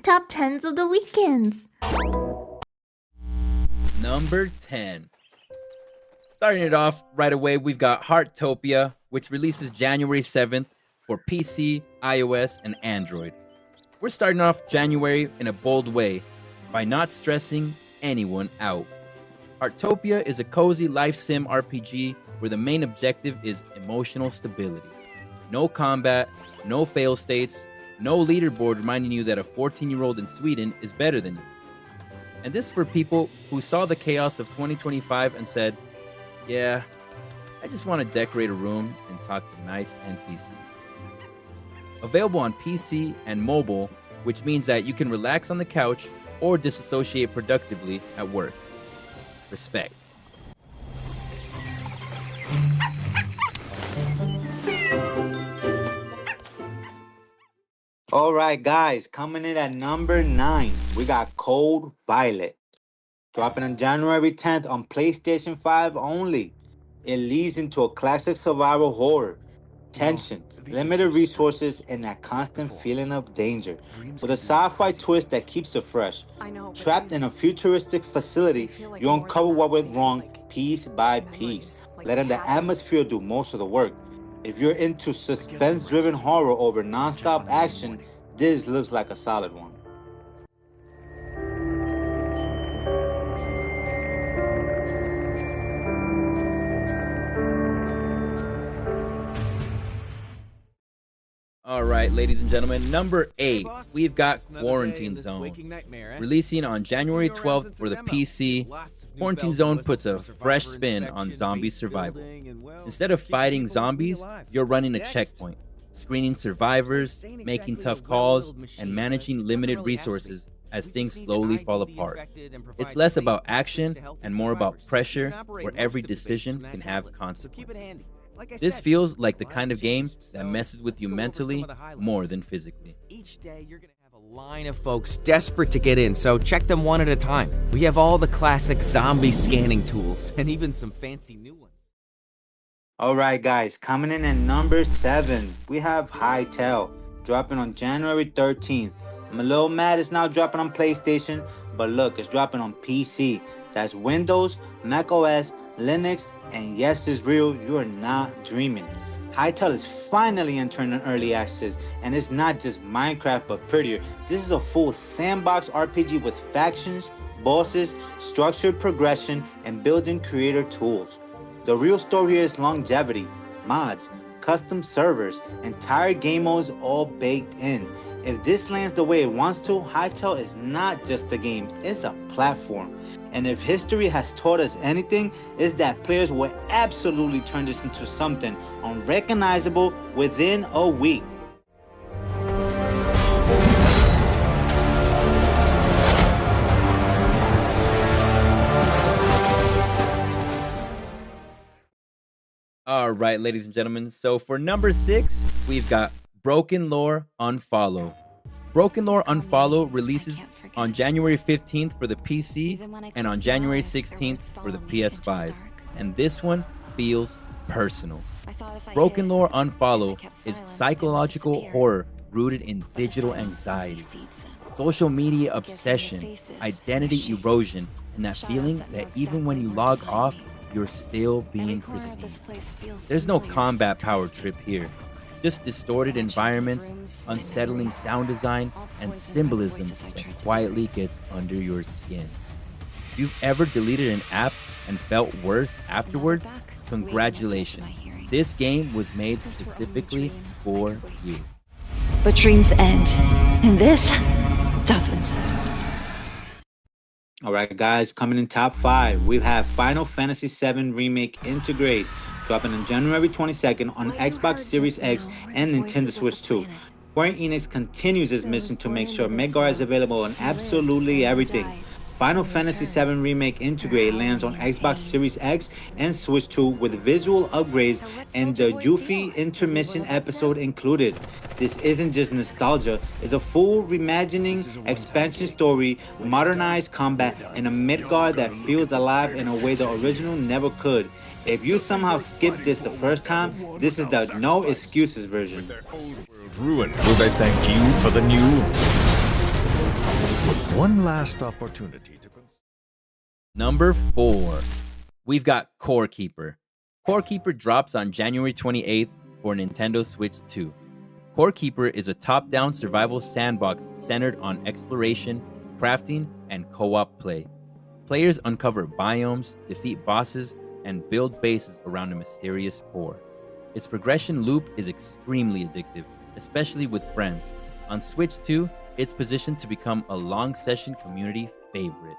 top 10s of the Weekendz. Number 10. Starting it off right away, we've got Heartopia, which releases January 7th for PC, iOS, and Android. We're starting off January in a bold way by not stressing anyone out. Heartopia is a cozy life sim RPG where the main objective is emotional stability. No combat, no fail states, no leaderboard reminding you that a 14-year-old in Sweden is better than you. And this is for people who saw the chaos of 2025 and said, yeah, I just want to decorate a room and talk to nice NPCs. Available on PC and mobile, which means that you can relax on the couch or disassociate productively at work. Respect. All right, guys, coming in at number 9, we got Cold Violet. Dropping on January 10th on PlayStation 5 only. It leads into a classic survival horror. Tension, limited resources, and that constant feeling of danger. With a sci-fi twist that keeps it fresh. Trapped in a futuristic facility, you uncover what went wrong piece by piece, letting the atmosphere do most of the work. If you're into suspense-driven horror over non-stop action, this looks like a solid one. All right, ladies and gentlemen, number 8, we've got Quarantine Zone. Releasing on January 12th for the PC, Quarantine Zone puts a fresh spin on zombie survival. Instead of fighting zombies, you're running a checkpoint, screening survivors, making tough calls, and managing limited resources as things slowly fall apart. It's less about action and more about pressure, where every decision can have consequences. This feels like the kind of game that messes with you mentally more than physically. Each day you're going to have a line of folks desperate to get in, so check them one at a time. We have all the classic zombie scanning tools and even some fancy new ones. All right, guys, coming in at number 7, we have Hytale, dropping on January 13th. I'm a little mad it's now dropping on PlayStation, but look, it's dropping on PC. That's Windows, macOS, Linux, and yes, it's real, you are not dreaming. Hytale is finally entering an early access, and it's not just Minecraft but prettier. This is a full sandbox RPG with factions, bosses, structured progression, and building creator tools. The real story here is longevity, mods, custom servers, entire game modes all baked in. If this lands the way it wants to, Hytale is not just a game, it's a platform. And if history has taught us anything, it's that players will absolutely turn this into something unrecognizable within a week. All right, ladies and gentlemen, so for number 6, we've got BrokenLore UNFOLLOW. BrokenLore UNFOLLOW releases on January 15th for the PC and on January 16th for the PS5. And this one feels personal. BrokenLore UNFOLLOW is psychological horror rooted in digital anxiety, social media obsession, identity erosion, and that feeling that even when you log off, you're still being perceived. There's no combat power trip here. Just distorted environments, unsettling sound design, and symbolism that quietly gets under your skin. If you've ever deleted an app and felt worse afterwards, congratulations. This game was made specifically for you. But dreams end, and this doesn't. All right, guys, coming in top 5, we have Final Fantasy VII Remake Intergrade, dropping on January 22nd on Xbox Series X and Nintendo Switch 2. Square Enix continues its mission to make sure Midgar is available on absolutely everything. Final Fantasy VII Remake Intergrade lands on Xbox Series X and Switch 2 with visual upgrades and the Yuffie intermission episode included. This isn't just nostalgia, it's a full reimagining, expansion story, modernized combat, and a Midgar that feels alive in a way the original never could. If you somehow skipped this the first time, this is the no excuses version. Ruined. Will they thank you for the new? One last opportunity to... Number 4, we've got Core Keeper. Core Keeper drops on January 28th for Nintendo Switch 2. Core Keeper is a top-down survival sandbox centered on exploration, crafting, and co-op play. Players uncover biomes, defeat bosses, and build bases around a mysterious core. Its progression loop is extremely addictive, especially with friends. On Switch 2, it's positioned to become a long session community favorite.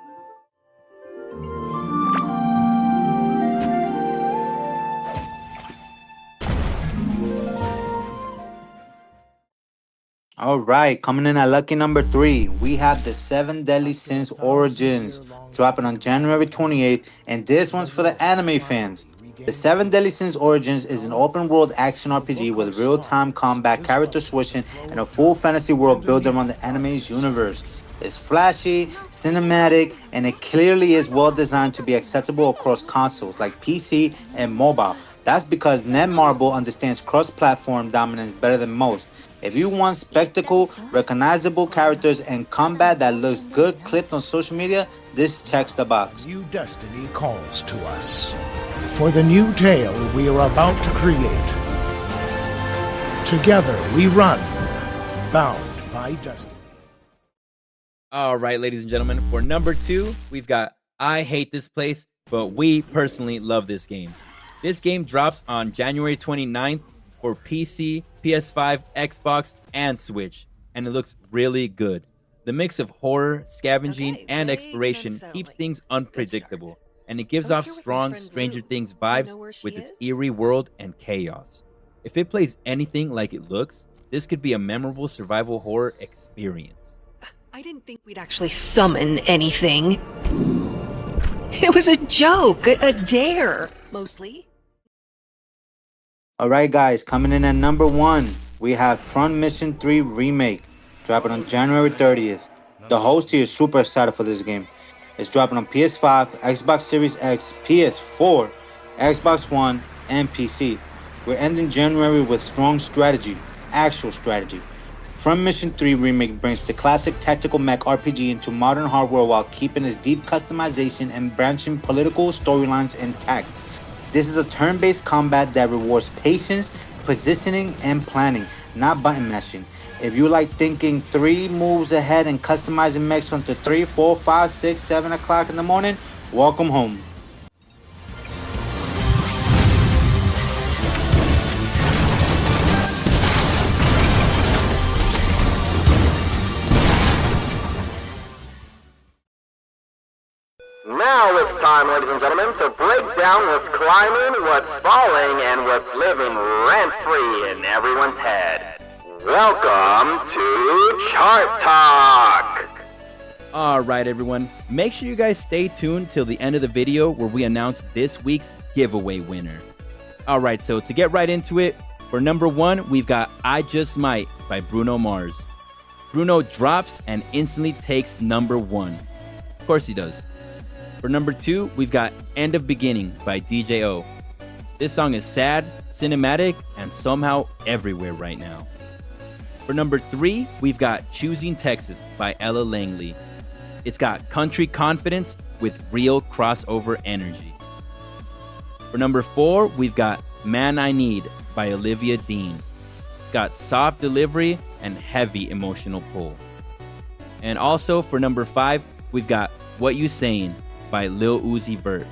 All right, coming in at lucky number 3, we have the 7 Deadly Sins Origins dropping on January 28th, and this one's for the anime fans. The 7 Deadly Sins Origins is an open-world action RPG with real-time combat, character switching, and a full fantasy world built around the anime's universe. It's flashy, cinematic, and it clearly is well designed to be accessible across consoles like PC and mobile. That's because Netmarble understands cross-platform dominance better than most. If you want spectacle, recognizable characters, and combat that looks good clipped on social media, this checks the box. New destiny calls to us. For the new tale we are about to create. Together we run, bound by destiny. All right, ladies and gentlemen, for number 2, we've got I Hate This Place, but we personally love this game. This game drops on January 29th for PC, PS5, Xbox, and Switch, and it looks really good. The mix of horror, scavenging, and exploration keeps things unpredictable, and it gives off strong Stranger Things vibes with its eerie world and chaos. If it plays anything like it looks, this could be a memorable survival horror experience. I didn't think we'd actually summon anything. It was a joke, a dare, mostly. Alright guys, coming in at number 1, we have Front Mission 3 Remake, dropping on January 30th. The host here is super excited for this game. It's dropping on PS5, Xbox Series X, PS4, Xbox One, and PC. We're ending January with strong strategy, actual strategy. Front Mission 3 Remake brings the classic tactical mech RPG into modern hardware while keeping its deep customization and branching political storylines intact. This is a turn-based combat that rewards patience, positioning, and planning, not button mashing. If you like thinking 3 moves ahead and customizing mechs until 3, 4, 5, 6, 7 o'clock in the morning, welcome home. Now it's time, ladies and gentlemen, to break down what's climbing, what's falling, and what's living rent-free in everyone's head. Welcome to Chart Talk! Alright everyone, make sure you guys stay tuned till the end of the video where we announce this week's giveaway winner. Alright, so to get right into it, for number 1, we've got I Just Might by Bruno Mars. Bruno drops and instantly takes number 1. Of course he does. For number 2, we've got End of Beginning by DJ-O. This song is sad, cinematic, and somehow everywhere right now. For number 3, we've got Choosing Texas by Ella Langley. It's got country confidence with real crossover energy. For number 4, we've got Man I Need by Olivia Dean. It's got soft delivery and heavy emotional pull. And also for number 5, we've got What You Saying by Lil Uzi Vert.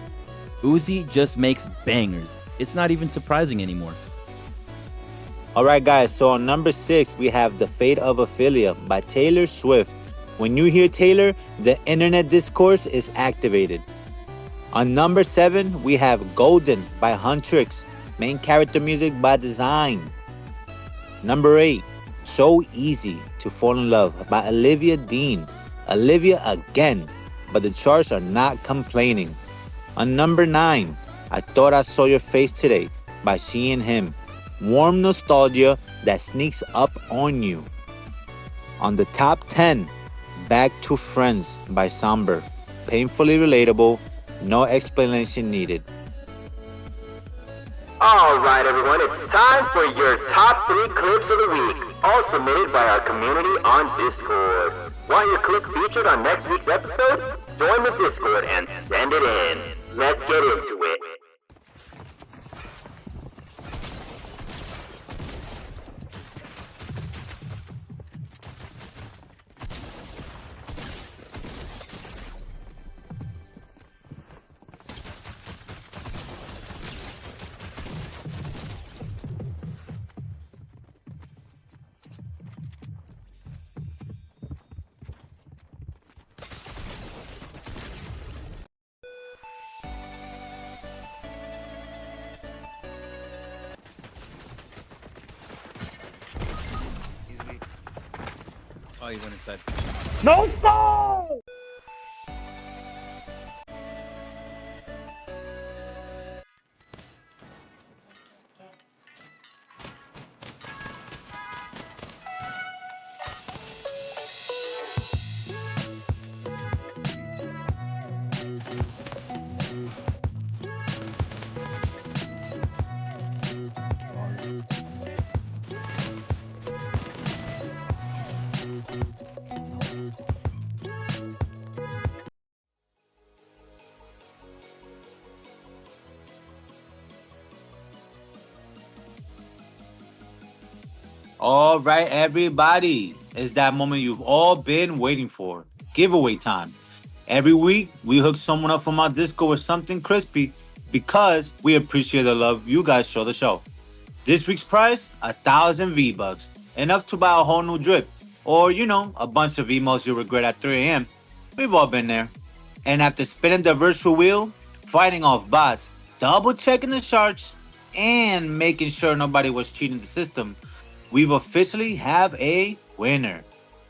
Uzi just makes bangers. It's not even surprising anymore. Alright guys, so on number 6, we have The Fate of Ophelia by Taylor Swift. When you hear Taylor, the internet discourse is activated. On number 7, we have Golden by Huntrix. Main character music by Design. Number 8, So Easy to Fall in Love by Olivia Dean. Olivia again, but the charts are not complaining. On number 9, I Thought I Saw Your Face Today by She and Him. Warm nostalgia that sneaks up on you. On the top 10, Back to Friends by Somber. Painfully relatable, no explanation needed. Alright everyone, it's time for your top 3 clips of the week. all submitted by our community on Discord. Want your clip featured on next week's episode? Join the Discord and send it in. Let's get into it. Oh, he went inside. No fall! All right, everybody. It's that moment you've all been waiting for. Giveaway time. Every week, we hook someone up from our Discord with something crispy because we appreciate the love you guys show the show. This week's prize, 1,000 V-Bucks. Enough to buy a whole new drip. Or, a bunch of emails you'll regret at 3 a.m. We've all been there. And after spinning the virtual wheel, fighting off bots, double-checking the charts, and making sure nobody was cheating the system, we've officially have a winner.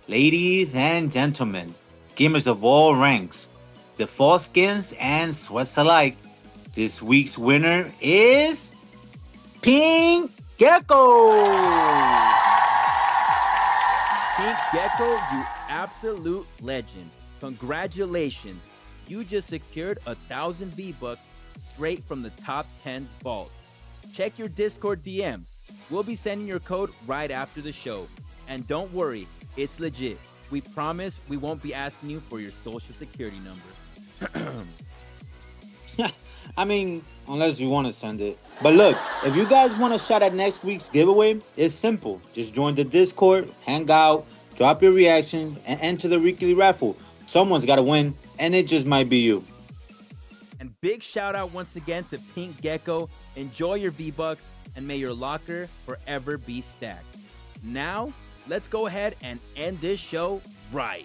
Ladies and gentlemen, gamers of all ranks, default skins and sweats alike, this week's winner is Pink Gecko. Pink Gecko, you absolute legend. Congratulations. You just secured 1,000 V-Bucks straight from the top 10's vault. Check your Discord DMs. We'll be sending your code right after the show. And don't worry, it's legit. We promise we won't be asking you for your social security number. I mean, unless you want to send it. But look, if you guys want a shot at next week's giveaway, it's simple. Just join the Discord, hang out, drop your reaction, and enter the weekly raffle. Someone's got to win, and it just might be you. And big shout out once again to Pink Gecko. Enjoy your V-Bucks, and may your locker forever be stacked. Now, let's go ahead and end this show right.